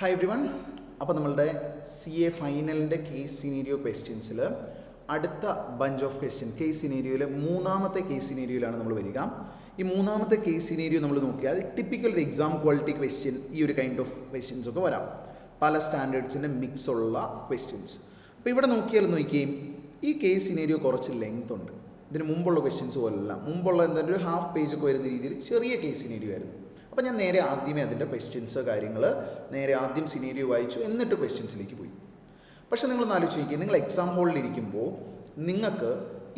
Hi every one. അപ്പോൾ നമ്മളുടെ CA ഫൈനലിൻ്റെ case സിനേരിയോ ക്വസ്റ്റ്യൻസിൽ അടുത്ത ബഞ്ച് ഓഫ് ക്വസ്റ്റ്യൻ കേസ് സിനേരിയോയിൽ മൂന്നാമത്തെ കേസ് സിനേരിയോയിലാണ് നമ്മൾ വരിക. ഈ മൂന്നാമത്തെ കേസ് സിനേരിയോ നമ്മൾ നോക്കിയാൽ ടിപ്പിക്കൽ ഒരു എക്സാം ക്വാളിറ്റി ക്വസ്റ്റ്യൻ, ഈ ഒരു കൈൻഡ് ഓഫ് ക്വസ്റ്റ്യൻസ് ഒക്കെ വരാം. പല സ്റ്റാൻഡേർഡ്സിൻ്റെ മിക്സ് ഉള്ള ക്വസ്റ്റ്യൻസ്. അപ്പോൾ ഇവിടെ നോക്കിയാൽ ഈ കേസ് സിനേരിയോ കുറച്ച് ലെങ്ത് ഉണ്ട്. ഇതിന് മുമ്പുള്ള ക്വസ്റ്റ്യൻസ് പോലെയല്ല. മുമ്പുള്ള എന്തായാലും ഒരു ഹാഫ് പേജ് ഒക്കെ വരുന്ന രീതിയിൽ ചെറിയ കേസ് സിനേരിയോ ആയിരുന്നു. അപ്പോൾ ഞാൻ നേരെ ആദ്യമേ അതിൻ്റെ ക്വസ്റ്റ്യൻസ് കാര്യങ്ങൾ നേരെ ആദ്യം സിനേരിയോ വായിച്ചു, എന്നിട്ട് ക്വസ്റ്റ്യൻസിലേക്ക് പോയി. പക്ഷേ നിങ്ങളൊന്ന് ആലോചിച്ച് നോക്കിയാൽ, നിങ്ങൾ എക്സാം ഹോളിലിരിക്കുമ്പോൾ നിങ്ങൾക്ക്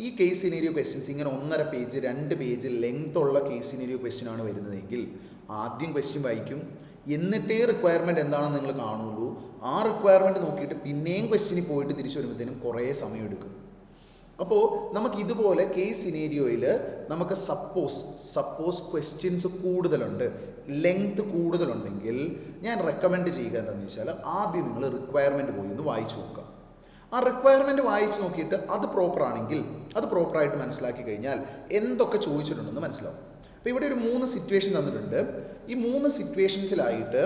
ഈ കേസ് സിനേരിയോ ക്വസ്റ്റ്യൻസ് ഇങ്ങനെ 1.5 പേജ് 2 പേജ് ലെങ്ത് ഉള്ള കേസ് സിനേരിയോ ക്വസ്റ്റ്യൻ ആണ് വരുന്നതെങ്കിൽ ആദ്യം ക്വസ്റ്റ്യൻ വായിക്കും, എന്നിട്ടേ റിക്വയർമെൻറ്റ് എന്താണെന്ന് നിങ്ങൾ കാണുള്ളൂ. ആ റിക്വയർമെൻറ്റ് നോക്കിയിട്ട് പിന്നെയും ക്വസ്റ്റ്യനിൽ പോയിട്ട് തിരിച്ചു വരുമ്പോഴത്തേനും കുറേ സമയം എടുക്കും. അപ്പോൾ നമുക്ക് ഇതുപോലെ കേസ് സിനേരിയോയിൽ നമുക്ക് സപ്പോസ് ക്വസ്റ്റ്യൻസ് കൂടുതലുണ്ട്, ലെങ്ത് കൂടുതലുണ്ടെങ്കിൽ ഞാൻ റെക്കമെൻഡ് ചെയ്യുക എന്താണെന്ന് വെച്ചാൽ ആദ്യം നിങ്ങൾ റിക്വയർമെൻറ്റ് പോയി ഒന്ന് വായിച്ചു നോക്കുക. ആ റിക്വയർമെൻറ്റ് വായിച്ച് നോക്കിയിട്ട് അത് പ്രോപ്പറാണെങ്കിൽ അത് പ്രോപ്പറായിട്ട് മനസ്സിലാക്കി കഴിഞ്ഞാൽ എന്തൊക്കെ ചോദിച്ചിട്ടുണ്ടെന്ന് മനസ്സിലാവും. അപ്പോൾ ഇവിടെ ഒരു 3 സിറ്റുവേഷൻ തന്നിട്ടുണ്ട്. ഈ 3 സിറ്റുവേഷൻസിലായിട്ട്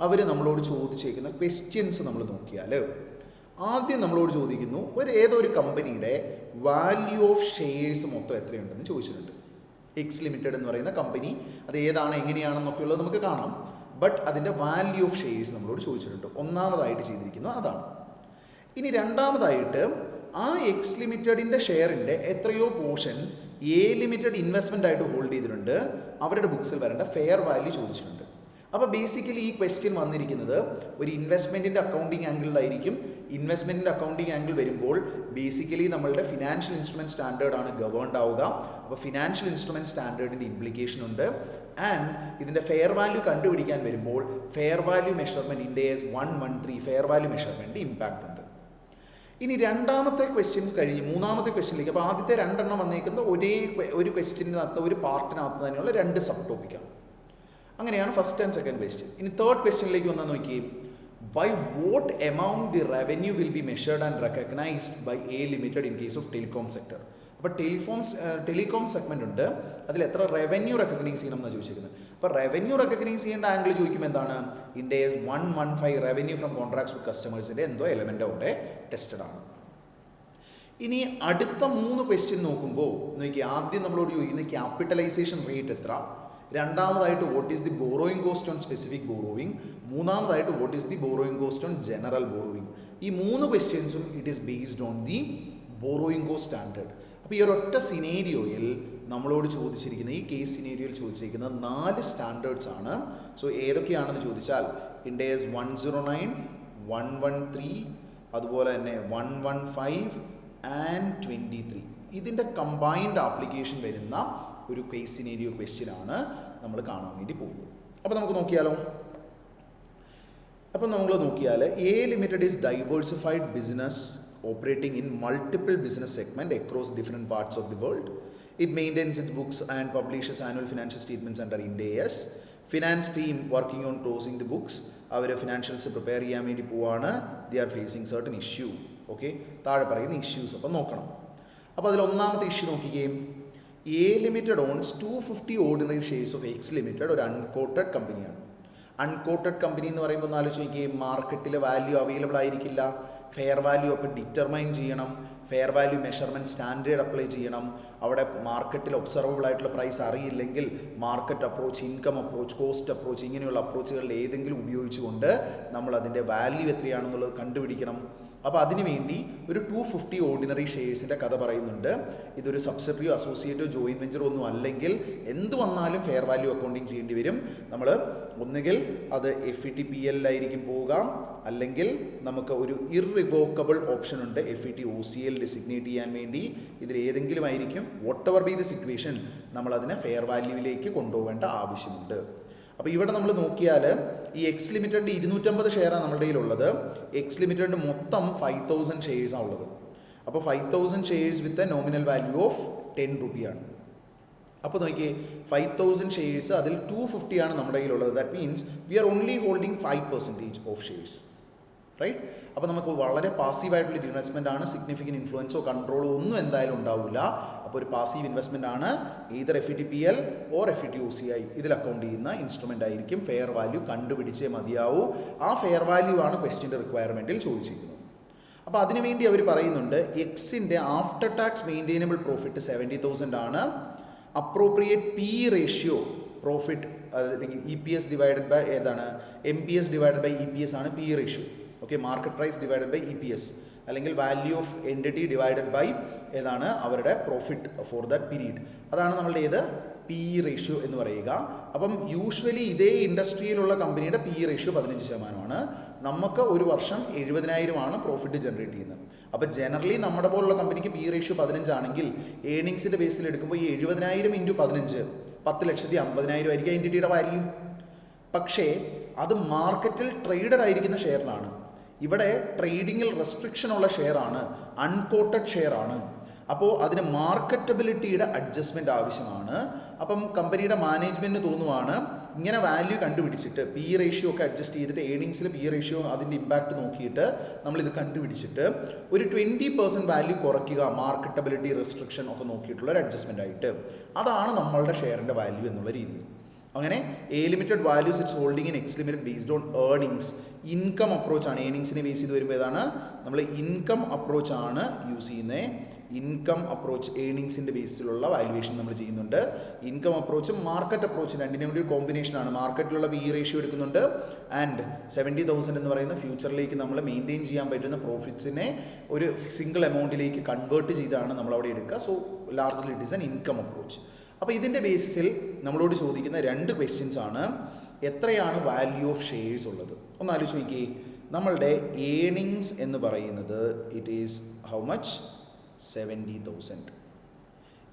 അവർ നമ്മളോട് ചോദിച്ചേക്കുന്ന ക്വസ്റ്റ്യൻസ് നമ്മൾ നോക്കിയാൽ ആദ്യം നമ്മളോട് ചോദിക്കുന്നു, ഏതോ ഒരു കമ്പനിയുടെ വാല്യൂ ഓഫ് ഷെയർസ് മൊത്തം എത്രയുണ്ടെന്ന് ചോദിച്ചിട്ടുണ്ട്. എക്സ് ലിമിറ്റഡ് എന്ന് പറയുന്ന കമ്പനി അത് ഏതാണ് എങ്ങനെയാണെന്നൊക്കെയുള്ളത് നമുക്ക് കാണാം. ബട്ട് അതിൻ്റെ വാല്യൂ ഓഫ് ഷെയർസ് നമ്മളോട് ചോദിച്ചിട്ടുണ്ട്. ഒന്നാമതായിട്ട് ചെയ്തിരിക്കുന്നത് അതാണ്. ഇനി രണ്ടാമതായിട്ട് ആ എക്സ് ലിമിറ്റഡിൻ്റെ ഷെയറിൻ്റെ എത്രയോ പോർഷൻ എ ലിമിറ്റഡ് ഇൻവെസ്റ്റ്മെൻ്റ് ആയിട്ട് ഹോൾഡ് ചെയ്തിട്ടുണ്ട്. അവരുടെ ബുക്സിൽ വരേണ്ട ഫെയർ വാല്യൂ ചോദിച്ചിട്ടുണ്ട്. അപ്പോൾ ബേസിക്കലി ഈ ക്വസ്റ്റ്യൻ വന്നിരിക്കുന്നത് ഒരു ഇൻവെസ്റ്റ്മെൻറ്റിൻ്റെ അക്കൗണ്ടിങ് ആംഗിളിലായിരിക്കും. ഇൻവെസ്റ്റ്മെൻറ്റിൻ്റെ അക്കൗണ്ടിങ് ആംഗിൾ വരുമ്പോൾ ബേസിക്കലി നമ്മളുടെ ഫിനാൻഷ്യൽ ഇൻസ്ട്രുമെൻറ്റ് സ്റ്റാൻഡേർഡാണ് ഗവേൺഡ് ആവുക. അപ്പോൾ ഫിനാൻഷ്യൽ ഇൻസ്ട്രുമെൻറ്റ് സ്റ്റാൻഡേർഡിൻ്റെ ഇംപ്ലിക്കേഷൻ ഉണ്ട്. ആൻഡ് ഇതിൻ്റെ ഫെയർ വാല്യൂ കണ്ടുപിടിക്കാൻ വരുമ്പോൾ fair value measurement ഇൻഡേസ് 113 fair value measurement impact ഉണ്ട്. ഇനി രണ്ടാമത്തെ ക്വസ്റ്റ്യൻസ് കഴിഞ്ഞ് മൂന്നാമത്തെ ക്വസ്റ്റ്യനിലേക്ക്, അപ്പോൾ ആദ്യത്തെ 2 എണ്ണം വന്നേക്കുന്ന ഒരു ക്വസ്റ്റ്യനകത്ത് ഒരു പാർട്ടിനകത്ത് തന്നെയുള്ള 2 സബ് ടോപ്പിക്കാണ്. അങ്ങനെയാണ് ഫസ്റ്റ് ആൻഡ് സെക്കൻഡ് ക്വസ്റ്റ്യൻ. ഇനി തേർഡ് ക്വസ്റ്റ്യനിലേക്ക് വന്നാൽ നോക്കി, by what amount the revenue will be measured and recognised by A limited in case of telecom sector. അപ്പോൾ ടെലികോം സെഗ്മെൻ്റ് ഉണ്ട്, അതിൽ എത്ര റവന്യൂ റെക്കഗ്നൈസ് ചെയ്യണം എന്നാണ് ചോദിച്ചിരിക്കുന്നത്. അപ്പോൾ റവന്യൂ റെക്കഗ്നൈസ് ചെയ്യേണ്ട ആംഗിൾ ചോദിക്കുമ്പോൾ എന്താണ്, ഇൻഡേസ് 115 റവന്യൂ ഫ്രം കോൺട്രാക്ട്സ് വിത്ത് കസ്റ്റമേഴ്സിൻ്റെ എന്തോ എലമെൻ്റ് അവിടെ ടെസ്റ്റഡ് ആണ്. ഇനി അടുത്ത 3 ക്വസ്റ്റ്യൻ നോക്കുമ്പോൾ നോക്കി, ആദ്യം നമ്മളോട് ചോദിക്കുന്നത് ക്യാപിറ്റലൈസേഷൻ റേറ്റ് എത്ര, രണ്ടാമതായിട്ട് what is the borrowing cost on specific borrowing, മൂന്നാമതായിട്ട് what is the borrowing cost on general borrowing. ഈ 3 ക്വസ്റ്റ്യൻസും it is based on the borrowing cost standard. അപ്പോൾ ഈ ഒരൊറ്റ സിനേരിയോയിൽ നമ്മളോട് ചോദിച്ചിരിക്കുന്ന ഈ കേസ് സിനേരിയോയിൽ ചോദിച്ചിരിക്കുന്ന 4 സ്റ്റാൻഡേർഡ്സ് ആണ്. സോ ഏതൊക്കെയാണെന്ന് ചോദിച്ചാൽ ഇൻഡേസ് 109, 113, അതുപോലെ തന്നെ 115 ആൻഡ് 23. ഇതിൻ്റെ കമ്പൈൻഡ് ആപ്ലിക്കേഷൻ വരുന്ന ഒരു കേസ് സിനേരിയോ ക്വസ്റ്റ്യൻ ആണ് നമ്മൾ കാണാൻ വേണ്ടി പോകുന്നത്. അപ്പോൾ നമുക്ക് നോക്കിയാലോ. അപ്പോൾ നമ്മൾ നോക്കിയാൽ A limited is diversified business operating in multiple business segment across different parts of the world. It maintains its books and publishes annual financial statements under Ind AS. Finance team working on closing the books. അവർ financials prepare ചെയ്യാൻ വേണ്ടി പോവാണ്. They are facing certain issue. Okay, താഴെ പറയുന്ന issues അപ്പോൾ നോക്കണം. അപ്പോൾ അതിൽ ഒന്നാമത്തെ ഇഷ്യൂ നോക്കുകയും, A limited owns 250 ordinary shares of X limited, ഒരു അൺകോട്ടഡ് കമ്പനിയാണ്. അൺകോട്ടഡ് കമ്പനി എന്ന് പറയുമ്പോൾ ഒന്ന് ആലോചിച്ച് നോക്കിയും, മാർക്കറ്റിൽ വാല്യൂ അവൈലബിൾ ആയിരിക്കില്ല. ഫെയർ വാല്യൂ അപ്പോൾ ഡിറ്റർമൈൻ ചെയ്യണം, fair value measurement standard apply ചെയ്യണം. അവിടെ മാർക്കറ്റിൽ ഒബ്സർവബിൾ ആയിട്ടുള്ള പ്രൈസ് അറിയില്ലെങ്കിൽ market approach, income approach, cost approach, ഇങ്ങനെയുള്ള അപ്രോച്ചുകളിൽ ഏതെങ്കിലും ഉപയോഗിച്ചുകൊണ്ട് നമ്മൾ അതിൻ്റെ വാല്യൂ എത്രയാണെന്നുള്ളത് കണ്ടുപിടിക്കണം. അപ്പോൾ അതിനുവേണ്ടി ഒരു 250 ഓർഡിനറി ഷെയർസിൻ്റെ കഥ പറയുന്നുണ്ട്. ഇതൊരു സബ്സിഡറിയോ അസോസിയേറ്റോ ജോയിൻറ്റ് വെഞ്ചറോ ഒന്നും അല്ലെങ്കിൽ എന്ത് വന്നാലും ഫെയർ വാല്യൂ അക്കൗണ്ടിങ് ചെയ്യേണ്ടി വരും. നമ്മൾ ഒന്നുകിൽ അത് FET-PL ആയിരിക്കും പോകാം, അല്ലെങ്കിൽ നമുക്ക് ഒരു ഇർറിവോക്കബിൾ ഓപ്ഷൻ ഉണ്ട് FET OCL ഡെസിഗ്നേറ്റ് ചെയ്യാൻ വേണ്ടി. ഇതിൽ ഏതെങ്കിലും ആയിരിക്കും. Vote ever be the situation നമ്മളതിനെ ഫെയർ വാല്യൂവിലേക്ക് കൊണ്ടുപോകേണ്ട ആവശ്യമുണ്ട്. അപ്പോൾ ഇവിടെ നമ്മൾ നോക്കിയാൽ ഈ എക്സ് ലിമിറ്റഡിൻ്റെ 250 ഷെയറാണ് നമ്മുടെ കയ്യിലുള്ളത്. എക്സ് ലിമിറ്റഡിൻ്റെ മൊത്തം 5000 ഷെയർസാണ് ഉള്ളത്. അപ്പോൾ 5000 shares with a nominal value of 10 രൂപയാണ്. അപ്പോൾ നോക്കിയേ, 5000 ഷെയർസ്, അതിൽ 250 ആണ് നമ്മുടെ കയ്യിലുള്ളത്. That means we are only holding 5% of shares. Right. അപ്പോൾ നമുക്ക് വളരെ പാസീവായിട്ടുള്ള ഇൻവെസ്റ്റ്മെൻ്റ് ആണ്, സിഗ്നിഫിക്കൻറ്റ് ഇൻഫ്ലുവൻസോ കൺട്രോളോ ഒന്നും എന്തായാലും ഉണ്ടാവില്ല. അപ്പോൾ ഒരു പാസീവ് ഇൻവെസ്റ്റ്മെൻ്റ് ആണ്. ഈതർ FVTPL ഓർ FVTOCI ഇതിൽ അക്കൗണ്ട് ചെയ്യുന്ന ഇൻസ്ട്രുമെൻ്റ് ആയിരിക്കും. ഫെയർ വാല്യൂ കണ്ടുപിടിച്ചേ മതിയാവൂ. ആ ഫെയർ വാല്യൂ ആണ് ക്വസ്റ്റ്യൻ്റെ റിക്വയർമെൻറ്റിൽ ചോദിച്ചിരിക്കുന്നത്. അപ്പോൾ അതിനുവേണ്ടി അവർ പറയുന്നുണ്ട് എക്സിൻ്റെ ആഫ്റ്റർ ടാക്സ് മെയിൻറ്റെയിനബിൾ പ്രോഫിറ്റ് 70,000 ആണ്. അപ്രോപ്രിയേറ്റ് പി റേഷ്യോ പ്രോഫിറ്റ് അല്ലെങ്കിൽ EPS ഡിവൈഡഡ് ബൈ ഏതാണ്, MPS ഡിവൈഡഡ് ബൈ EPS ആണ് P ratio. Okay, market price divided by EPS അല്ലെങ്കിൽ value of entity divided by ഏതാണ് അവരുടെ പ്രോഫിറ്റ് ഫോർ ദാറ്റ് പീരീഡ്. അതാണ് നമ്മളുടെ ഏത് പി റേഷ്യോ എന്ന് പറയുക. അപ്പം യൂഷ്വലി ഇതേ ഇൻഡസ്ട്രിയിലുള്ള കമ്പനിയുടെ പി റേഷ്യോ 15%. നമുക്ക് ഒരു വർഷം 70,000 ആണ് പ്രോഫിറ്റ് ജനറേറ്റ് ചെയ്യുന്നത്. അപ്പോൾ ജനറലി നമ്മുടെ പോലുള്ള കമ്പനിക്ക് പി റേഷ്യോ 15 ആണെങ്കിൽ ഏണിങ്സിൻ്റെ ബേസിൽ എടുക്കുമ്പോൾ ഈ 70,000 ഇൻറ്റു 15 10,50,000 ആയിരിക്കും എൻറ്റിറ്റിയുടെ വാല്യൂ. പക്ഷേ അത് മാർക്കറ്റിൽ ട്രേഡഡ് ആയിരിക്കുന്ന ഷെയറിനാണ്. ഇവിടെ ട്രേഡിങ്ങിൽ റെസ്ട്രിക്ഷൻ ഉള്ള ഷെയറാണ്, അൺകോട്ടഡ് ഷെയർ ആണ്. അപ്പോൾ അതിന് മാർക്കറ്റബിലിറ്റിയുടെ അഡ്ജസ്റ്റ്മെൻറ്റ് ആവശ്യമാണ്. അപ്പം കമ്പനിയുടെ മാനേജ്മെൻറ്റിന് തോന്നുവാണ് ഇങ്ങനെ വാല്യൂ കണ്ടുപിടിച്ചിട്ട് പി റേഷ്യോ ഒക്കെ അഡ്ജസ്റ്റ് ചെയ്തിട്ട് ഏണിങ്സിൽ പി റേഷ്യോ അതിൻ്റെ ഇമ്പാക്റ്റ് നോക്കിയിട്ട് നമ്മളിത് കണ്ടുപിടിച്ചിട്ട് ഒരു 20% വാല്യൂ കുറയ്ക്കുക, മാർക്കറ്റബിലിറ്റി റെസ്ട്രിക്ഷൻ ഒക്കെ നോക്കിയിട്ടുള്ള ഒരു അഡ്ജസ്റ്റ്മെൻ്റ് ആയിട്ട്. അതാണ് നമ്മളുടെ ഷെയറിൻ്റെ വാല്യൂ എന്നുള്ള രീതിയിൽ. അങ്ങനെ A limited values its holding in X limited based on earnings. Income അപ്രോച്ചാണ്, ഏണിങ്സിനെ ബേസ് ചെയ്ത് വരുമ്പോൾ ഏതാണ് നമ്മൾ ഇൻകം അപ്രോച്ചാണ് യൂസ് ചെയ്യുന്നത്. ഇൻകം അപ്രോച്ച് ഏണിങ്സിൻ്റെ ബേസിലുള്ള വാല്യുവേഷൻ നമ്മൾ ചെയ്യുന്നുണ്ട്. ഇൻകം അപ്രോച്ചും മാർക്കറ്റ് അപ്രോച്ചും രണ്ടിനും കൂടി ഒരു കോമ്പിനേഷനാണ്. മാർക്കറ്റിലുള്ള പി റേഷ്യോ എടുക്കുന്നുണ്ട് ആൻഡ് 70,000 എന്ന് പറയുന്ന ഫ്യൂച്ചറിലേക്ക് നമ്മൾ മെയിൻറ്റെയിൻ ചെയ്യാൻ പറ്റുന്ന പ്രോഫിറ്റ്സിനെ ഒരു സിംഗിൾ എമൗണ്ടിലേക്ക് കൺവേർട്ട് ചെയ്താണ് നമ്മളവിടെ എടുക്കുക. So largely it is an income approach. അപ്പോൾ ഇതിൻ്റെ ബേസിസിൽ നമ്മളോട് ചോദിക്കുന്ന 2 ക്വസ്റ്റ്യൻസ് ആണ്. എത്രയാണ് വാല്യൂ ഓഫ് ഷെയർസ് ഉള്ളത് ഒന്ന് ആലോചിച്ച് നോക്കിയേ. നമ്മളുടെ ഏണിങ്സ് എന്ന് പറയുന്നത് ഇറ്റ് ഈസ് ഹൗ മച്ച് 70,000.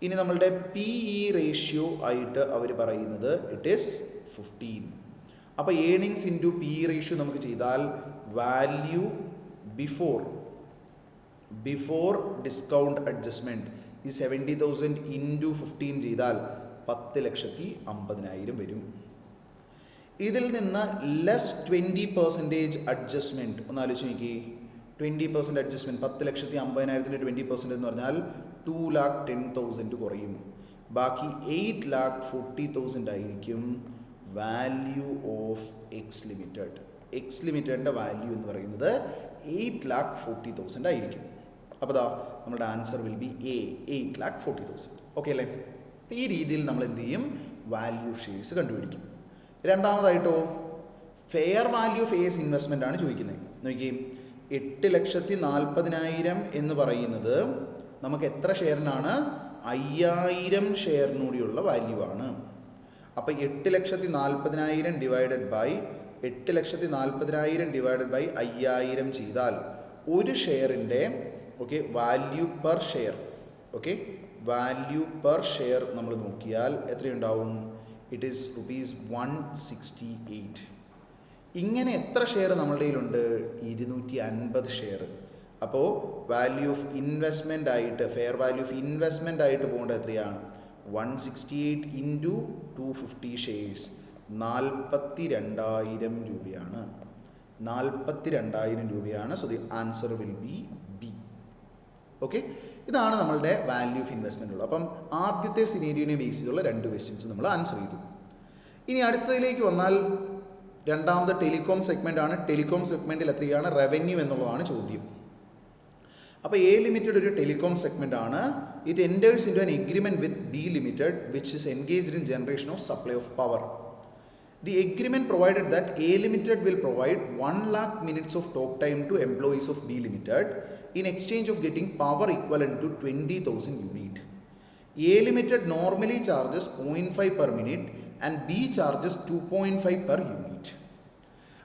ഇനി നമ്മളുടെ PE റേഷ്യോ ആയിട്ട് അവർ പറയുന്നത് ഇറ്റ് ഈസ് 15. അപ്പോൾ ഏണിങ്സ് ഇൻറ്റു PE റേഷ്യോ നമുക്ക് ചെയ്താൽ വാല്യൂ ബിഫോർ ഡിസ്കൗണ്ട് അഡ്ജസ്റ്റ്മെൻറ്റ് ഈ 70,000 ഇൻറ്റു 15 ചെയ്താൽ 10,50,000 വരും. ഇതിൽ നിന്ന് ലെസ് 20% അഡ്ജസ്റ്റ്മെൻറ്റ് ഒന്ന് ആലോചിച്ച് നോക്കി. 20% അഡ്ജസ്റ്റ്മെൻറ്റ് 10,50,000 20% എന്ന് പറഞ്ഞാൽ 2,10,000 കുറയും. ബാക്കി 8,40,000 ആയിരിക്കും value of X limited. X ലിമിറ്റഡിൻ്റെ വാല്യൂ എന്ന് പറയുന്നത് 8,40,000 ആയിരിക്കും. അപ്പോൾ ദാ നമ്മുടെ answer will be A 8,40,000. Okay അല്ലേ? ഈ രീതിയിൽ നമ്മൾ എന്ത് ചെയ്യും, വാല്യൂ ഓഫ് ഷെയർസ് കണ്ടുപിടിക്കും. രണ്ടാമതായിട്ടോ fair value of S investment ആണ് ചോദിക്കുന്നത്. നോക്കിയേ, 8,40,000 എന്ന് പറയുന്നത് നമുക്ക് എത്ര ഷെയറിനാണ്, 5,000 ഷെയറിനൂടിയുള്ള വാല്യൂ ആണ്. അപ്പോൾ 8,40,000 ഡിവൈഡഡ് ബൈ 5,000 ചെയ്താൽ ഒരു ഷെയറിൻ്റെ വാല്യൂ പെർ ഷെയർ നമ്മൾ നോക്കിയാൽ എത്രയുണ്ടാവും, ഇറ്റ് ഈസ് ₹168. ഇങ്ങനെ എത്ര ഷെയർ നമ്മളുടെ കയ്യിലുണ്ട്, 250 ഷെയർ. അപ്പോൾ വാല്യൂ ഓഫ് ഇൻവെസ്റ്റ്മെൻ്റ് ആയിട്ട് ഫെയർ വാല്യൂ ഓഫ് ഇൻവെസ്റ്റ്മെൻ്റ് ആയിട്ട് പോകേണ്ടത് എത്രയാണ്, 168 ഇൻറ്റു 250 ഷെയർസ് 42,000 രൂപയാണ്. 42,000 രൂപയാണ്. So the answer will B B. Okay, ഇതാണ് നമ്മളുടെ വാല്യൂ ഓഫ് ഇൻവെസ്റ്റ്മെൻ്റ് ഉള്ളത്. അപ്പം ആദ്യത്തെ സിനേരിയോനെ ബേസ് ചെയ്തുള്ള 2 ക്വസ്റ്റ്യൻസ് നമ്മൾ ആൻസർ ചെയ്തു. ഇനി അടുത്തതിലേക്ക് വന്നാൽ രണ്ടാമത്തെ ടെലികോം സെഗ്മെൻ്റ് ആണ്. ടെലികോം സെഗ്മെൻറ്റിൽ എത്രയാണ് റവന്യൂ എന്നുള്ളതാണ് ചോദ്യം. അപ്പോൾ എ ലിമിറ്റഡ് ഒരു ടെലികോം സെഗ്മെൻ്റ് ആണ്. It enters into an agreement with B limited which is engaged in generation of supply of power. The agreement provided that A Limited will provide 1 lakh minutes of talk time to employees of B Limited in exchange of getting power equivalent to 20,000 unit. A Limited normally charges 0.5 per minute and B charges 2.5 per unit.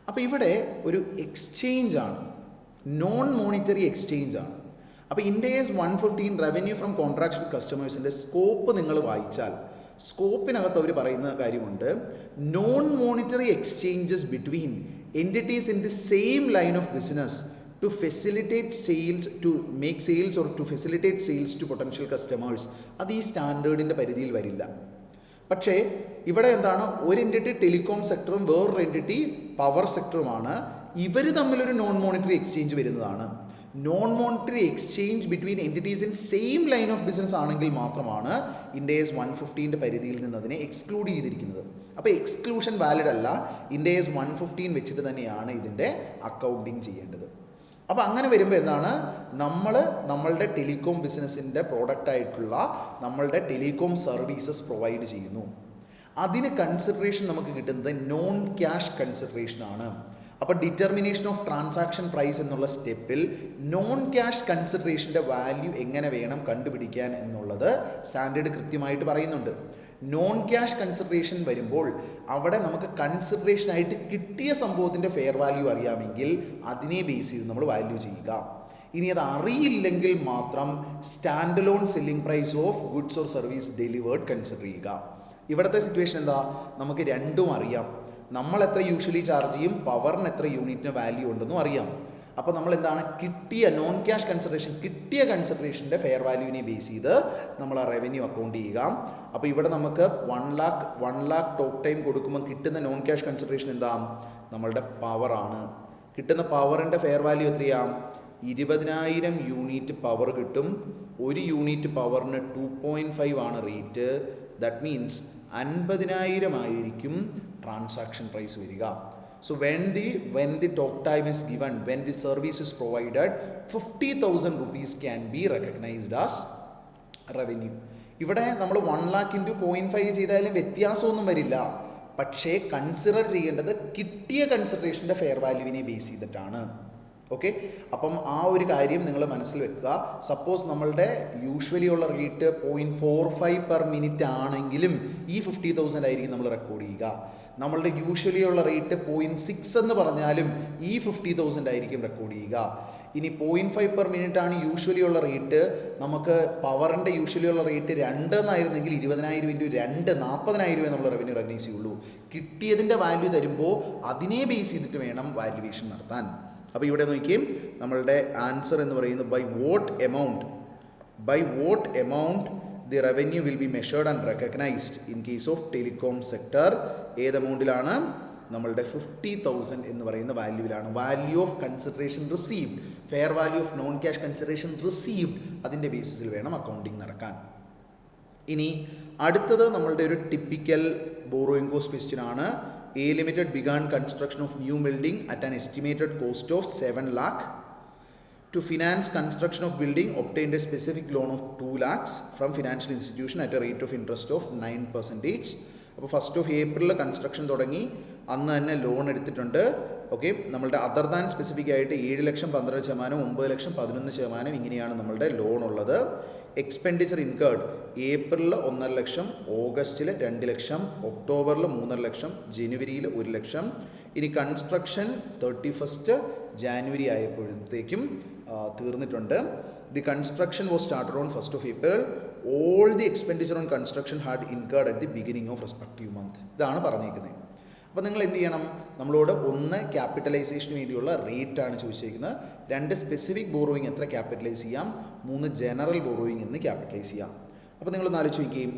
അപ്പോൾ ഇവിടെ ഒരു exchange ആണ്, non monetary exchange ആണ്. അപ്പോൾ Ind AS 115 revenue from contracts with കസ്റ്റമേഴ്സിൻ്റെ scope നിങ്ങൾ വായിച്ചാൽ സ്കോപ്പിനകത്ത് അവർ പറയുന്ന കാര്യമുണ്ട്, non monetary exchanges between entities in the same line of business to facilitate sales, to make sales or to facilitate sales to potential customers. അത് ഈ സ്റ്റാൻഡേർഡിൻ്റെ പരിധിയിൽ വരില്ല. പക്ഷേ ഇവിടെ എന്താണ്, ഒരു എൻറ്റിറ്റി ടെലികോം സെക്ടറും വേറൊരു എൻറ്റിറ്റി പവർ സെക്ടറുമാണ്. ഇവർ തമ്മിലൊരു നോൺ മോണിറ്ററി എക്സ്ചേഞ്ച് വരുന്നതാണ്. Non monetary exchange between entities in same line of business ആണെങ്കിൽ മാത്രമാണ് ഇൻഡേസ് 115 പരിധിയിൽ നിന്ന് അതിനെ എക്സ്ക്ലൂഡ് ചെയ്തിരിക്കുന്നത്. അപ്പോൾ എക്സ്ക്ലൂഷൻ വാലിഡ് അല്ല. ഇൻഡേസ് 115 വെച്ചിട്ട് തന്നെയാണ് ഇതിൻ്റെ അക്കൗണ്ടിങ് ചെയ്യേണ്ടത്. അപ്പോൾ അങ്ങനെ വരുമ്പോൾ എന്താണ്, നമ്മളുടെ ടെലികോം ബിസിനസ്സിൻ്റെ പ്രോഡക്റ്റായിട്ടുള്ള നമ്മളുടെ ടെലികോം സർവീസസ് പ്രൊവൈഡ് ചെയ്യുന്നു. അതിന് കൺസിഡറേഷൻ നമുക്ക് കിട്ടുന്നത് നോൺ ക്യാഷ് കൺസിഡറേഷനാണ്. അപ്പോൾ ഡിറ്റർമിനേഷൻ ഓഫ് ട്രാൻസാക്ഷൻ പ്രൈസ് എന്നുള്ള സ്റ്റെപ്പിൽ നോൺ ക്യാഷ് കൺസിഡറേഷൻ്റെ വാല്യൂ എങ്ങനെ വേണം കണ്ടുപിടിക്കാൻ എന്നുള്ളത് സ്റ്റാൻഡേർഡ് കൃത്യമായിട്ട് പറയുന്നുണ്ട്. നോൺ ക്യാഷ് കൺസിഡറേഷൻ വരുമ്പോൾ അവിടെ നമുക്ക് കൺസിഡറേഷനായിട്ട് കിട്ടിയ സംഭവത്തിൻ്റെ ഫെയർ വാല്യൂ അറിയാമെങ്കിൽ അതിനെ ബേസ് ചെയ്ത് നമ്മൾ വാല്യൂ ചെയ്യുക. ഇനി അത് അറിയില്ലെങ്കിൽ മാത്രം stand alone selling price of goods or service delivered consider ചെയ്യുക. ഇവിടുത്തെ സിറ്റുവേഷൻ എന്താ, നമുക്ക് രണ്ടും അറിയാം. നമ്മൾ എത്ര യൂഷ്വലി ചാർജ് ചെയ്യും, പവറിന് എത്ര യൂണിറ്റിന് വാല്യൂ ഉണ്ടെന്നും അറിയാം. അപ്പോൾ നമ്മൾ എന്താണ്, കിട്ടിയ നോൺ ക്യാഷ് കൺസിഡറേഷൻ, കിട്ടിയ കൺസിഡറേഷൻ്റെ ഫെയർ വാല്യൂവിനെ ബേസ് ചെയ്ത് നമ്മൾ ആ റവന്യൂ അക്കൗണ്ട് ചെയ്യുക. അപ്പോൾ ഇവിടെ നമുക്ക് 1 lakh ടോക്ക് ടൈം കൊടുക്കുമ്പോൾ കിട്ടുന്ന നോൺ ക്യാഷ് കൺസിഡറേഷൻ എന്താ, നമ്മളുടെ പവറാണ്. കിട്ടുന്ന പവറിൻ്റെ ഫെയർ വാല്യൂ എത്രയാണ്, 20,000 യൂണിറ്റ് പവർ കിട്ടും. ഒരു യൂണിറ്റ് പവറിന് 2.5 ആണ് റേറ്റ്. ദാറ്റ് മീൻസ് 50,000 ആയിരിക്കും ട്രാൻസാക്ഷൻ പ്രൈസ് വരിക. So when the talk time is given, when the service is provided, 50,000 rupees can be recognized as revenue. ഇവിടെ നമ്മൾ 1 lakh into 0.5 ചെയ്താലും വ്യത്യാസമൊന്നും വരില്ല. പക്ഷേ കൺസിഡർ ചെയ്യേണ്ടത് കിട്ടിയ കൺസിഡറേഷൻ്റെ ഫെയർ വാല്യൂവിനെ ബേസ് ചെയ്തിട്ടാണ്. ഓക്കെ, അപ്പം ആ ഒരു കാര്യം നിങ്ങൾ മനസ്സിൽ വെക്കുക. സപ്പോസ് നമ്മളുടെ യൂഷ്വലി ഉള്ള റേറ്റ് 0.45 പെർ മിനിറ്റ് ആണെങ്കിലും ഈ 50,000 ആയിരിക്കും നമ്മൾ റെക്കോർഡ് ചെയ്യുക. നമ്മളുടെ യൂഷ്വലി ഉള്ള റേറ്റ് 0.6 എന്ന് പറഞ്ഞാലും ഈ 50,000 ആയിരിക്കും റെക്കോർഡ് ചെയ്യുക. ഇനി 0.5 പെർ മിനിറ്റ് ആണ് യൂഷ്വലി ഉള്ള റേറ്റ്, നമുക്ക് പവറിൻ്റെ യൂഷ്വലി ഉള്ള റേറ്റ് 2 എന്നായിരുന്നെങ്കിൽ 20,000 ഇൻറ്റു 2 40,000 നമ്മൾ റവന്യൂ റെക്കഗ്നൈസ് ചെയ്യുള്ളൂ. കിട്ടിയതിൻ്റെ വാല്യൂ തരുമ്പോൾ അതിനെ ബേസ് ചെയ്തിട്ട് വേണം വാല്യുവേഷൻ നടത്താൻ. അപ്പോൾ ഇവിടെ നോക്കിയും നമ്മളുടെ ആൻസർ എന്ന് പറയുന്നത് by what amount the revenue will be measured and recognized in case of telecom sector. ഏത് എമൗണ്ടിലാണ്, നമ്മളുടെ 50,000 എന്ന് പറയുന്ന വാല്യൂവിലാണ്. Value of consideration received, fair value of non cash consideration received, അതിൻ്റെ ബേസിസിൽ വേണം അക്കൗണ്ടിങ് നടക്കാൻ. ഇനി അടുത്തത് നമ്മളുടെ ഒരു ടിപ്പിക്കൽ ബോറോയിങ് കോസ്റ്റ് ക്വസ്റ്റ്യൻ ആണ്. A Limited began construction of new building at an estimated cost of 7 lakh. To finance construction of building, obtained a specific loan of 2 lakhs from financial institution at a rate of interest of 9%. അപ്പോൾ 1st of April construction തുടങ്ങി, അന്ന് തന്നെ loan എടുത്തിട്ടുണ്ട്. Okay, നമ്മളുടെ other than specific ആയിട്ട് 7 ലക്ഷം 12%, 9 ലക്ഷം 11%, ഇങ്ങനെയാണ് നമ്മളുടെ loan ഉള്ളത്. എക്സ്പെൻഡിച്ചർ ഇൻകേർഡ് ഏപ്രിലിൽ 1.5 ലക്ഷം, ഓഗസ്റ്റിൽ 2 ലക്ഷം, ഒക്ടോബറിൽ 3.5 ലക്ഷം, ജനുവരിയിൽ 1 ലക്ഷം. ഇനി കൺസ്ട്രക്ഷൻ 31st ജാനുവരി ആയപ്പോഴത്തേക്കും തീർന്നിട്ടുണ്ട്. The construction was started on 1st of April. All the expenditure on construction had incurred at the beginning of respective month. ഇതാണ് പറഞ്ഞിരിക്കുന്നത്. അപ്പോൾ നിങ്ങൾ എന്ത് ചെയ്യണം, നമ്മളോട് 1 ക്യാപിറ്റലൈസേഷന് വേണ്ടിയുള്ള റേറ്റ് ആണ് ചോദിച്ചിരിക്കുന്നത്, 2 സ്പെസിഫിക് ബോറോയിങ് എത്ര ക്യാപിറ്റലൈസ് ചെയ്യാം, 3 ജനറൽ ബോറോയിങ് എന്ന് ക്യാപിറ്റലൈസ് ചെയ്യാം. അപ്പോൾ നിങ്ങളൊന്ന് ആലോചിച്ച് നോക്കുകയും,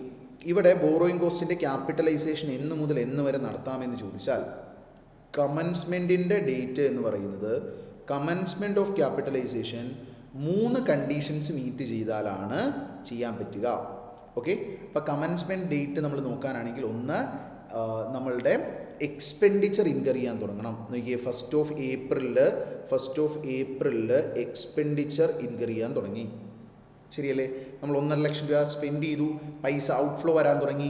ഇവിടെ ബോറോയിങ് കോസ്റ്റിൻ്റെ ക്യാപിറ്റലൈസേഷൻ എന്ന് മുതൽ എന്ന് വരെ നടത്താമെന്ന് ചോദിച്ചാൽ, കമൻസ്മെൻറ്റിൻ്റെ ഡേറ്റ് എന്ന് പറയുന്നത്, commencement of capitalisation 3 conditions meet ചെയ്താലാണ് ചെയ്യാൻ പറ്റുക. ഓക്കെ, അപ്പോൾ കമൻസ്മെൻറ്റ് ഡേറ്റ് നമ്മൾ നോക്കാനാണെങ്കിൽ, ഒന്ന് നമ്മളുടെ എക്സ്പെൻഡിച്ചർ ഇൻകർ ചെയ്യാൻ തുടങ്ങണം. നോക്കിയേ, 1st of April expenditure incur ചെയ്യാൻ തുടങ്ങി. ശരിയല്ലേ, നമ്മൾ 1.5 ലക്ഷം രൂപ സ്പെൻഡ് ചെയ്തു, പൈസ ഔട്ട്ഫ്ലോ വരാൻ തുടങ്ങി.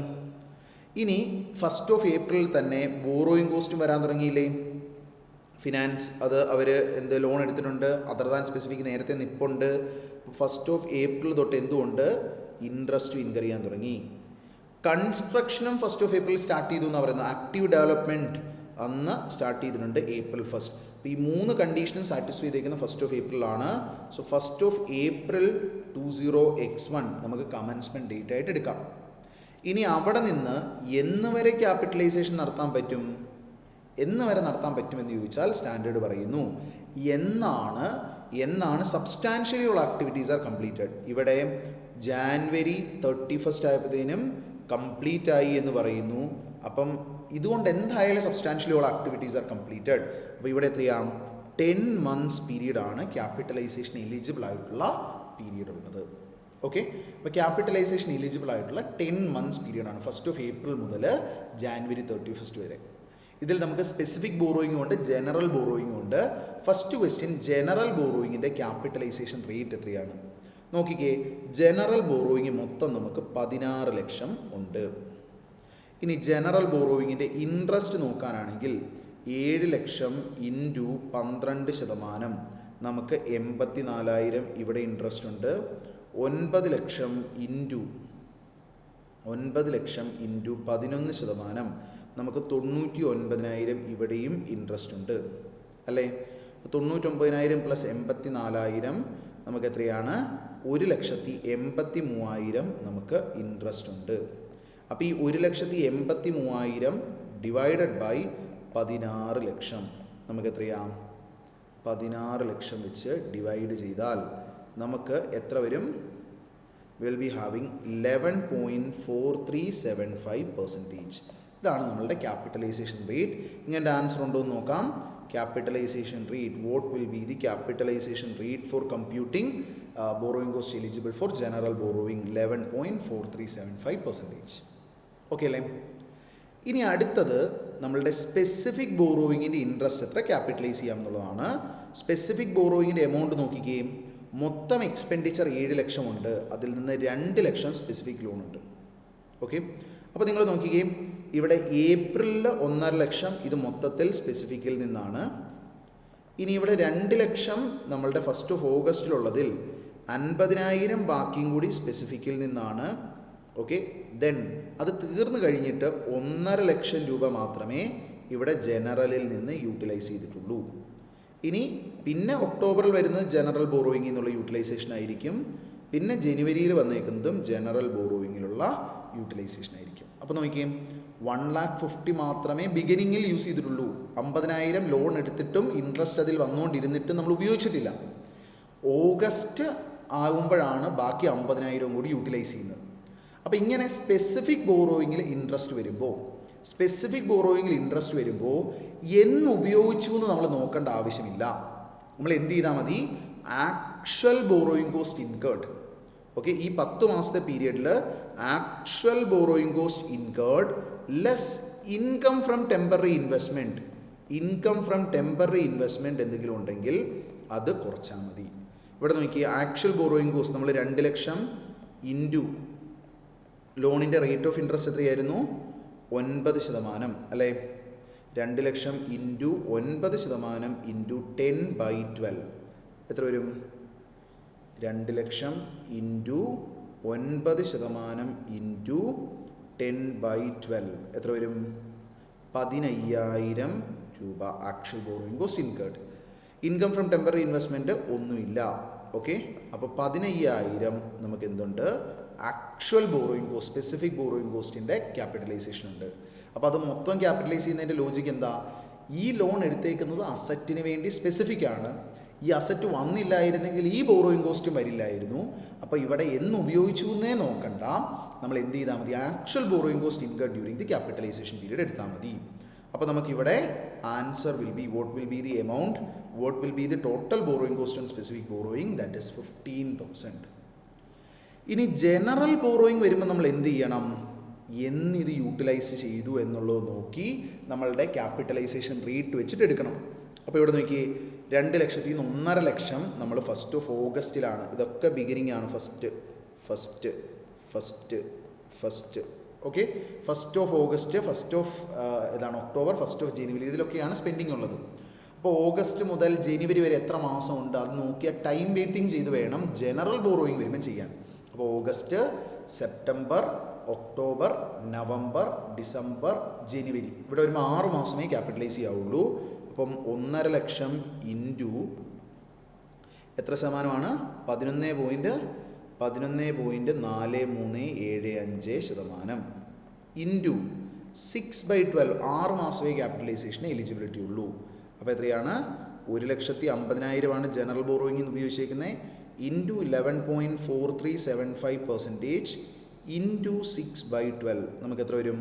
ഇനി 1st of April തന്നെ ബോറോയിങ് കോസ്റ്റും വരാൻ തുടങ്ങിയില്ലേ. ഫിനാൻസ് അത് അവർ ലോൺ എടുത്തിട്ടുണ്ട്, അതർ ദാൻ സ്പെസിഫിക് നേരത്തെ നിപ്പുണ്ട്. 1st of April തൊട്ട് എന്തുകൊണ്ട് ഇൻട്രസ്റ്റ് ഇൻകർ ചെയ്യാൻ തുടങ്ങി. കൺസ്ട്രക്ഷനും 1st of April സ്റ്റാർട്ട് ചെയ്തു എന്നാണ് പറയുന്നത്. ആക്റ്റീവ് ഡെവലപ്മെൻറ്റ് അന്ന് സ്റ്റാർട്ട് ചെയ്തിട്ടുണ്ട് April 1st. അപ്പോൾ ഈ 3 കണ്ടീഷനും സാറ്റിസ്ഫൈ ചെയ്തേക്കുന്ന 1st of April ആണ്. So 1st of April 20x1 നമുക്ക് കമൻസ്മെൻറ്റ് ഡേറ്റ് ആയിട്ട് എടുക്കാം. ഇനി അവിടെ നിന്ന് എന്ന് വരെ ക്യാപിറ്റലൈസേഷൻ നടത്താൻ പറ്റും, എന്ന് വരെ നടത്താൻ പറ്റുമെന്ന് ചോദിച്ചാൽ സ്റ്റാൻഡേർഡ് പറയുന്നു എന്നാണ് സബ്സ്റ്റാൻഷ്യലി ഉള്ള ആക്ടിവിറ്റീസ് ആർ കംപ്ലീറ്റഡ്. ഇവിടെ ജാനുവരി 31st ആയപ്പോഴത്തേനും കംപ്ലീറ്റ് ആയി എന്ന് പറയുന്നു. അപ്പം ഇതുകൊണ്ട് എന്തായാലും substantially all activities are completed. അപ്പോൾ ഇവിടെ എത്രയാണ് 10 months പീരീഡാണ് ക്യാപിറ്റലൈസേഷൻ എലിജിബിൾ ആയിട്ടുള്ള പീരീഡ് ഉള്ളത്. ഓക്കെ, അപ്പോൾ ക്യാപിറ്റലൈസേഷൻ എലിജിബിൾ ആയിട്ടുള്ള 10 months പീരീഡാണ് 1st of April മുതൽ January 31st വരെ. ഇതിൽ നമുക്ക് സ്പെസിഫിക് ബോറോയിങ് ഉണ്ട്, ജനറൽ ബോറോയിങ് ഉണ്ട്. ഫസ്റ്റ് ക്വസ്റ്റ്യൻ, ജനറൽ ബോറോയിങ്ങിൻ്റെ ക്യാപിറ്റലൈസേഷൻ റേറ്റ് എത്രയാണ് നോക്കിക്കേ. ജനറൽ ബോറോയിങ് മൊത്തം നമുക്ക് 16 ലക്ഷം ഉണ്ട്. ഇനി ജനറൽ ബോറോയിങ്ങിൻ്റെ ഇൻട്രസ്റ്റ് നോക്കാനാണെങ്കിൽ 7 ലക്ഷം ഇൻറ്റു 12% നമുക്ക് 84,000 ഇവിടെ ഇൻട്രസ്റ്റ് ഉണ്ട്. 9 ലക്ഷം ഇൻറ്റു 11% നമുക്ക് 99,000 ഇവിടെയും ഇൻട്രസ്റ്റ് ഉണ്ട് അല്ലേ. 99,000 പ്ലസ് 84,000 നമുക്ക് എത്രയാണ് 1,83,000 നമുക്ക് ഇൻട്രസ്റ്റ് ഉണ്ട്. അപ്പോൾ ഈ 1,83,000 ഡിവൈഡഡ് ബൈ 16 ലക്ഷം നമുക്ക് എത്രയാണ് 16 ലക്ഷം വെച്ച് ഡിവൈഡ് ചെയ്താൽ നമുക്ക് എത്ര വരും? Will be having 11.4375%. ഇതാണ് നമ്മളുടെ ക്യാപിറ്റലൈസേഷൻ റേറ്റ്. ഇങ്ങനെ ആൻസർ ഉണ്ടോ എന്ന് നോക്കാം. Capitalisation rate, what will be the capitalisation rate for computing borrowing cost eligible for general borrowing 11.4375%. Okay അല്ലേ. ഇനി അടുത്തത് നമ്മളുടെ സ്പെസിഫിക് ബോറോയിങ്ങിൻ്റെ ഇൻട്രസ്റ്റ് എത്ര ക്യാപിറ്റലൈസ് ചെയ്യാം എന്നുള്ളതാണ്. സ്പെസിഫിക് ബോറോയിങ്ങിൻ്റെ എമൗണ്ട് നോക്കിക്കുകയും മൊത്തം എക്സ്പെൻഡിച്ചർ 7 ലക്ഷമുണ്ട്, അതിൽ നിന്ന് 2 ലക്ഷം സ്പെസിഫിക് ലോൺ ഉണ്ട്. ഓക്കെ, അപ്പോൾ നിങ്ങൾ നോക്കിക്കുകയും ഇവിടെ ഏപ്രിലിൽ 1.5 ലക്ഷം ഇത് മൊത്തത്തിൽ സ്പെസിഫിക്കിൽ നിന്നാണ്. ഇനി ഇവിടെ 2 ലക്ഷം നമ്മളുടെ 1st of Augustലുള്ളതിൽ 50,000 ബാക്കിയും കൂടി സ്പെസിഫിക്കിൽ നിന്നാണ്. ഓക്കെ, ദെൻ അത് തീർന്നു കഴിഞ്ഞിട്ട് 1.5 ലക്ഷം രൂപ മാത്രമേ ഇവിടെ ജനറലിൽ നിന്ന് യൂട്ടിലൈസ് ചെയ്തിട്ടുള്ളൂ. ഇനി പിന്നെ ഒക്ടോബറിൽ വരുന്നത് ജനറൽ ബോറോയിങ്ങിൽ നിന്നുള്ള യൂട്ടിലൈസേഷൻ ആയിരിക്കും. പിന്നെ ജനുവരിയിൽ വന്നേക്കുന്നതും ജനറൽ ബോറോയിങ്ങിലുള്ള യൂട്ടിലൈസേഷൻ ആയിരിക്കും. അപ്പോൾ നോക്കിയേ 1,50,000 മാത്രമേ ബിഗിനിങ്ങിൽ യൂസ് ചെയ്തിട്ടുള്ളൂ. 50,000 ലോൺ എടുത്തിട്ടും ഇൻട്രസ്റ്റ് അതിൽ വന്നുകൊണ്ടിരുന്നിട്ടും നമ്മൾ ഉപയോഗിച്ചിട്ടില്ല. ഓഗസ്റ്റ് ആകുമ്പോഴാണ് ബാക്കി 50,000 കൂടി യൂട്ടിലൈസ് ചെയ്യുന്നത്. അപ്പോൾ ഇങ്ങനെ സ്പെസിഫിക് ബോറോയിങ്ങിൽ ഇൻട്രസ്റ്റ് വരുമ്പോൾ എന്ന് ഉപയോഗിച്ചു എന്ന് നമ്മൾ നോക്കേണ്ട ആവശ്യമില്ല. നമ്മൾ എന്ത് ചെയ്താൽ മതി, actual borrowing cost incurred. Okay, ഈ 10 മാസത്തെ പീരിയഡിൽ actual borrowing cost incurred less income from temporary investment എന്തെങ്കിലും ഉണ്ടെങ്കിൽ അത് കുറച്ചാൽ മതി. ഇവിടെ നോക്കി, ആക്ച്വൽ ബോറോയിങ് കോസ്റ്റ് നമ്മൾ 2 ലക്ഷം ഇൻറ്റു ലോണിൻ്റെ റേറ്റ് ഓഫ് ഇൻട്രസ്റ്റ് എത്രയായിരുന്നു? 9% അല്ലേ. 2 ലക്ഷം ഇൻറ്റു 9% ഇൻറ്റു 10/12 എത്ര വരും? 2 ലക്ഷം ഇൻറ്റു 9% ഇൻറ്റു 10/12 എത്ര വരും? 15,000 രൂപ actual borrowing cost incurred. Income from temporary investment ഒന്നുമില്ല. ഓക്കെ, അപ്പോൾ 15,000 നമുക്ക് എന്തുണ്ട്? Actual borrowing cost, specific borrowing കോസ്റ്റിൻ്റെ ക്യാപിറ്റലൈസേഷൻ ഉണ്ട്. അപ്പോൾ അത് മൊത്തം ക്യാപിറ്റലൈസ് ചെയ്യുന്നതിൻ്റെ ലോജിക്ക് എന്താ? ഈ ലോൺ എടുത്തേക്കുന്നത് അസറ്റിന് വേണ്ടി സ്പെസിഫിക് ആണ്. ഈ അസറ്റ് വന്നില്ലായിരുന്നെങ്കിൽ ഈ ബോറോയിങ് കോസ്റ്റും വരില്ലായിരുന്നു. അപ്പോൾ ഇവിടെ എന്ന് ഉപയോഗിച്ചു എന്നേ നോക്കണ്ട, നമ്മൾ എന്ത് ചെയ്താൽ മതി? Actual borrowing cost incurred during the capitalisation period എടുത്താൽ മതി. അപ്പോൾ നമുക്കിവിടെ answer will be, what will be the amount, what will be the total borrowing cost on specific borrowing, that is 15,000. ഇനി ജനറൽ ബോറോയിങ് വരുമ്പോൾ നമ്മൾ എന്ത് ചെയ്യണം? എന്നിത് യൂട്ടിലൈസ് ചെയ്തു എന്നുള്ളത് നോക്കി നമ്മളുടെ ക്യാപിറ്റലൈസേഷൻ റേറ്റ് വെച്ചിട്ട് എടുക്കണം. അപ്പോൾ ഇവിടെ നോക്കി, 2 ലക്ഷത്തിൽ നിന്ന് 1.5 ലക്ഷം നമ്മൾ 1st of Augustലാണ്. ഇതൊക്കെ ബിഗിനിങ് ആണ്. First okay, 1st of August, 1st of October, 1st of January, ഇതിലൊക്കെയാണ് സ്പെൻഡിങ് ഉള്ളത്. അപ്പോൾ ഓഗസ്റ്റ് മുതൽ ജനുവരി വരെ എത്ര മാസമുണ്ട് അത് നോക്കിയാൽ ടൈം വെയിറ്റിംഗ് ചെയ്ത് വേണം ജനറൽ ബോറോയിങ് വരുമ്പോൾ ചെയ്യാൻ. അപ്പോൾ August, September, October, November, December, January, ഇവിടെ വരുമ്പോൾ 6 മാസമേ ക്യാപിറ്റലൈസ് ചെയ്യാവുള്ളൂ. അപ്പം 1.5 ലക്ഷം ഇൻറ്റു എത്ര ശതമാനമാണ്? 11.4375% ഇൻറ്റു 6/12, 6 മാസമേ ക്യാപിറ്റലൈസേഷന് എലിജിബിലിറ്റി ഉള്ളൂ. അപ്പോൾ എത്രയാണ്? 1,50,000 ജനറൽ ബോറോയിങ്ങിൽ നിന്ന് ഉപയോഗിച്ചേക്കുന്നത് ഇൻറ്റു 11.4375% ഇൻറ്റു 6/12 നമുക്ക് എത്ര വരും?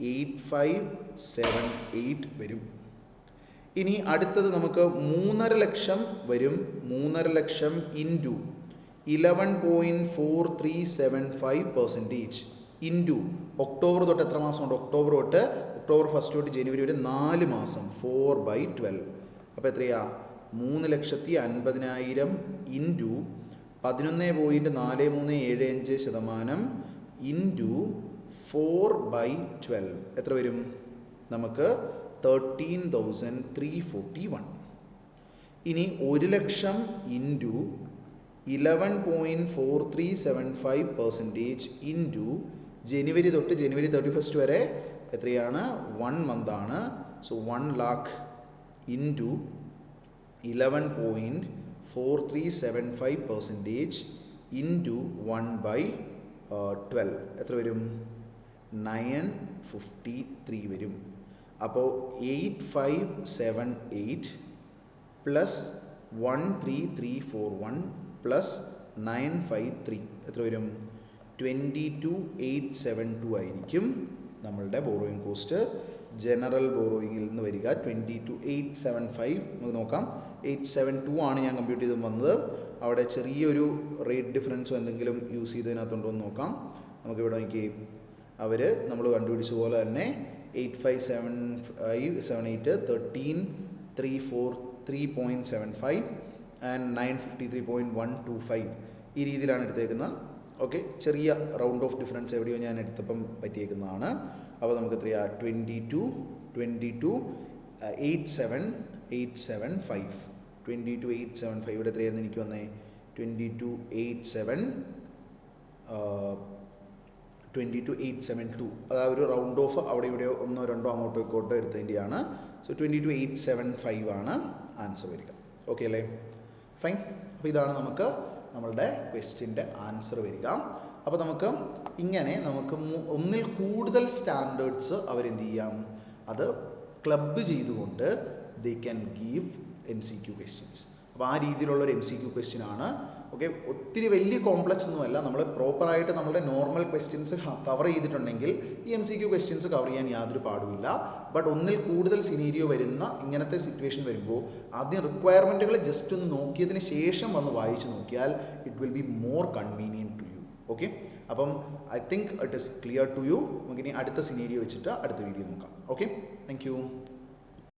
8578 വരും. ഇനി അടുത്തത് നമുക്ക് 3.5 ലക്ഷം വരും. 3.5 ലക്ഷം ഇൻറ്റു 11.4375% ഇൻറ്റു ഒക്ടോബർ തൊട്ട് എത്ര മാസമുണ്ട്? ഒക്ടോബർ 1 തൊട്ട് ജനുവരി വരെ 4 മാസം, 4/12. അപ്പോൾ എത്രയാ? 3,50,000 ഇൻറ്റു 11.4375% ഇൻറ്റു 4/12 എത്ര വരും? നമുക്ക് 13,341. ഇനി 1 ലക്ഷം ഇൻറ്റു 11.4375% ഇൻറ്റു ജനുവരി തൊട്ട് ജനുവരി 31 വരെ എത്രയാണ്? 1 മന്താണ്. സോ 1 lakh ഇൻറ്റു 11.4375% ഇൻറ്റു 1/12 എത്ര വരും? 953 വരും. അപ്പോൾ 8578 പ്ലസ് 13341 പ്ലസ് 953 എത്ര വരും? 22,872 ആയിരിക്കും നമ്മളുടെ ബോറോയിങ് കോസ്റ്റ്. ജനറൽ ബോറോയിങ്ങിൽ നിന്ന് വരിക 22,875. നമുക്ക് നോക്കാം. 872 ആണ് ഞാൻ കമ്പ്യൂട്ട് ചെയ്ത് വന്നത്. അവിടെ ചെറിയൊരു റേറ്റ് ഡിഫറൻസോ എന്തെങ്കിലും യൂസ് ചെയ്തതിനകത്തുണ്ടോ എന്ന് നോക്കാം. നമുക്കിവിടെ നോക്കി നമ്മൾ കണ്ടുപിടിച്ച പോലെ തന്നെ 8578 13,343.75 ആൻഡ് 953.125 ഈ രീതിയിലാണ് എടുത്തേക്കുന്നത്. ഓക്കെ, ചെറിയ റൗണ്ട് ഓഫ് ഡിഫറൻസ് എവിടെയോ ഞാൻ എടുത്തപ്പം പറ്റിയേക്കുന്നതാണ്. അപ്പോൾ നമുക്ക് എത്രയാ? 22,875 22,875 ഇവിടെ എത്രയായിരുന്നു എനിക്ക് വന്നേ? 22,872. അതായത് ഒരു റൗണ്ട് ഓഫ് അവിടെ ഇവിടെയോ 1 2 അങ്ങോട്ടോ ഇങ്ങോട്ടോ എടുത്തതിൻ്റെയാണ്. സോ 22,875 ആണ് ആൻസർ വരിക. ഓക്കെ അല്ലേ? ഫൈൻ. അപ്പോൾ ഇതാണ് നമുക്ക് നമ്മളുടെ ക്വസ്റ്റ്യൻ്റെ ആൻസർ വരിക. അപ്പോൾ നമുക്ക് ഇങ്ങനെ ഒന്നിൽ കൂടുതൽ സ്റ്റാൻഡേർഡ്സ് അവരെന്ത് ചെയ്യാം? അത് ക്ലബ്ബ് ചെയ്തുകൊണ്ട് they can give MCQ questions. അപ്പോൾ ആ രീതിയിലുള്ളൊരു MCQ ക്വസ്റ്റ്യൻ ആണ്. ഓക്കെ, ഒത്തിരി വലിയ കോംപ്ലക്സ് ഒന്നുമല്ല. നമ്മൾ പ്രോപ്പറായിട്ട് നമ്മുടെ നോർമൽ ക്വസ്റ്റ്യൻസ് കവർ ചെയ്തിട്ടുണ്ടെങ്കിൽ ഈ MCQ ക്വസ്റ്റ്യൻസ് കവർ ചെയ്യാൻ യാതൊരു പാടുമില്ല. ബട്ട് ഒന്നിൽ കൂടുതൽ സിനീരിയോ വരുന്ന ഇങ്ങനത്തെ സിറ്റുവേഷൻ വരുമ്പോൾ ആദ്യം റിക്വയർമെൻറ്റുകൾ ജസ്റ്റ് ഒന്ന് നോക്കിയതിന് ശേഷം വന്ന് വായിച്ച് നോക്കിയാൽ it will be more convenient to you. Okay, അപ്പം I think it is clear to you. നമുക്കിനി അടുത്ത സിനീരിയോ വെച്ചിട്ട് അടുത്ത വീഡിയോ നോക്കാം. Okay, thank U.